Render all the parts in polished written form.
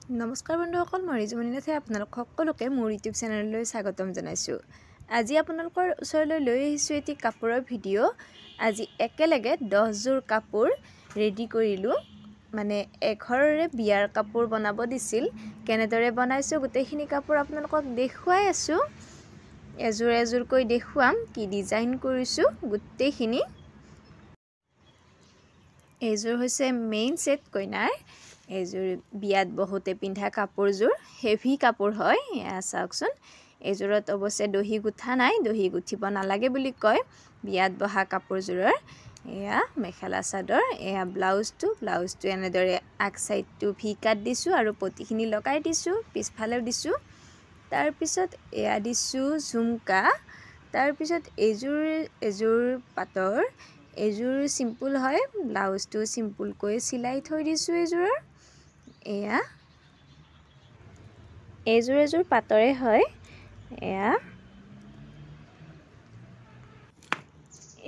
নমস্কাৰ বন্ধুসকল, মই ৰিজুমণি নাথে আপোনালোক সকলোকে মোৰ ইউটিউব চেনেললৈ স্বাগতম জনাইছোঁ। আজি আপোনালোকৰ ওচৰলৈ লৈ আহিছোঁ এটি কাপোৰৰ ভিডিঅ'। আজি একেলগে 10 যোৰ কাপোৰ ৰেডি কৰিলোঁ। মানে এঘৰৰে বিয়াৰ কাপোৰ বনাব দিছিল। কেনেদৰে বনাইছোঁ গোটেইখিনি কাপোৰ আপোনালোকক দেখুৱাই আছোঁ। এযোৰ এযোৰকৈ দেখুৱাম কি ডিজাইন কৰিছোঁ গোটেইখিনি। এইযোৰ হৈছে মেইন সেট কইনাৰ। এইযোৰ বিয়াত বহুতে পিন্ধা কাপোৰযোৰ হেভি কাপোৰ হয়। এয়া চাওকচোন, এইযোৰত অৱশ্যে দহি গুঠা নাই, দহি গুঠিব নালাগে বুলি কয় বিয়াত বহা কাপোৰযোৰৰ। এয়া মেখেলা চাদৰ, এয়া ব্লাউজটো এনেদৰে আগ সাইডটো ভি কাট দিছোঁ আৰু পটিখিনি লগাই দিছোঁ, পিছফালেও দিছোঁ। তাৰপিছত এয়া দিছোঁ ঝুমকা। তাৰপিছত এযোৰ পাটৰ, এইযোৰ সিম্পল হয়, ব্লাউজটো সিম্পলকৈ চিলাই থৈ দিছোঁ এইযোৰৰ। এইযোৰ পাটৰে হয়।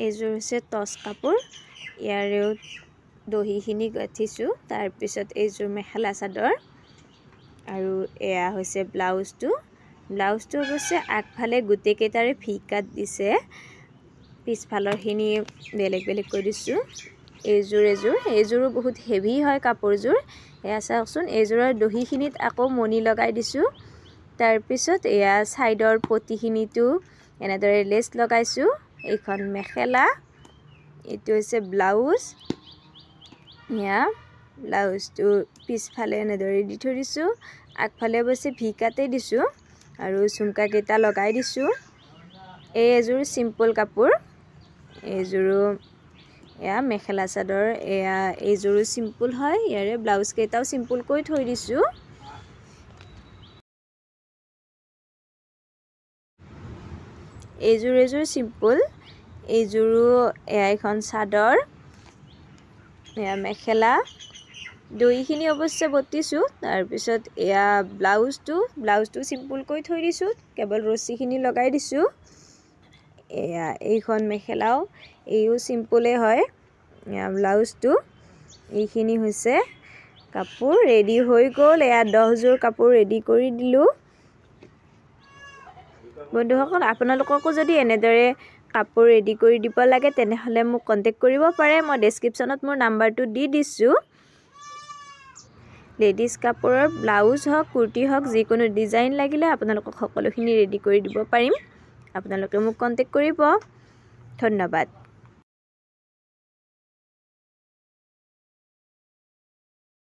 এইযোৰ হৈছে টচ কাপোৰ, ইয়াৰেও দহিখিনি গাঁঠিছোঁ। তাৰপিছত এইযোৰ মেখেলা চাদৰ আৰু এয়া হৈছে ব্লাউজটো অৱশ্যে আগফালে গোটেইকেইটাৰে ভি কাট দিছে, পিছফালৰখিনি বেলেগ বেলেগকৈ দিছোঁ। এইযোৰো বহুত হেভি হয় কাপোৰযোৰ। এয়া চাওকচোন, এইযোৰৰ দহিখিনিত আকৌ মণি লগাই দিছোঁ। তাৰপিছত এয়া ছাইডৰ পটিখিনিতো এনেদৰে লেচ লগাইছোঁ। এইখন মেখেলা, এইটো হৈছে ব্লাউজ। এয়া ব্লাউজটো পিছফালে এনেদৰে দি থৈ দিছোঁ, আগফালে অৱশ্যে ভি কাটেই দিছোঁ আৰু ঝুমকাকেইটা লগাই দিছোঁ। এইযোৰ চিম্পল কাপোৰ, এইযোৰো এয়া মেখেলা চাদৰ। এইযোৰো চিম্পল হয়, ইয়াৰে ব্লাউজকেইটাও চিম্পলকৈ থৈ দিছোঁ। এইযোৰ চিম্পল, এইযোৰো এয়া এখন চাদৰ, এয়া মেখেলা। দহিখিনি অৱশ্যে বটিছোঁ। তাৰপিছত এয়া ব্লাউজটো চিম্পলকৈ থৈ দিছোঁ, কেৱল ৰছীখিনি লগাই দিছোঁ। এইখন মেখেলাও, এইও চিম্পলে হয়। ব্লাউজটো, এইখিনি হৈছে কাপোৰ ৰেডি হৈ গ'ল। এয়া 10 যোৰ কাপোৰ ৰেডি কৰি দিলোঁ। বন্ধুসকল, আপোনালোককো যদি এনেদৰে কাপোৰ ৰেডি কৰি দিব লাগে তেনেহ'লে মোক কণ্টেক্ট কৰিব পাৰে। মই ডেছক্ৰিপশ্যনত মোৰ নাম্বাৰটো দি দিছোঁ। লেডিজ কাপোৰৰ ব্লাউজ হওক, কুৰ্তি হওক, যিকোনো ডিজাইন লাগিলে আপোনালোকক সকলোখিনি ৰেডি কৰি দিব পাৰিম। আপোনালোকে মোক কণ্টেক্ট কৰিব। ধন্যবাদ।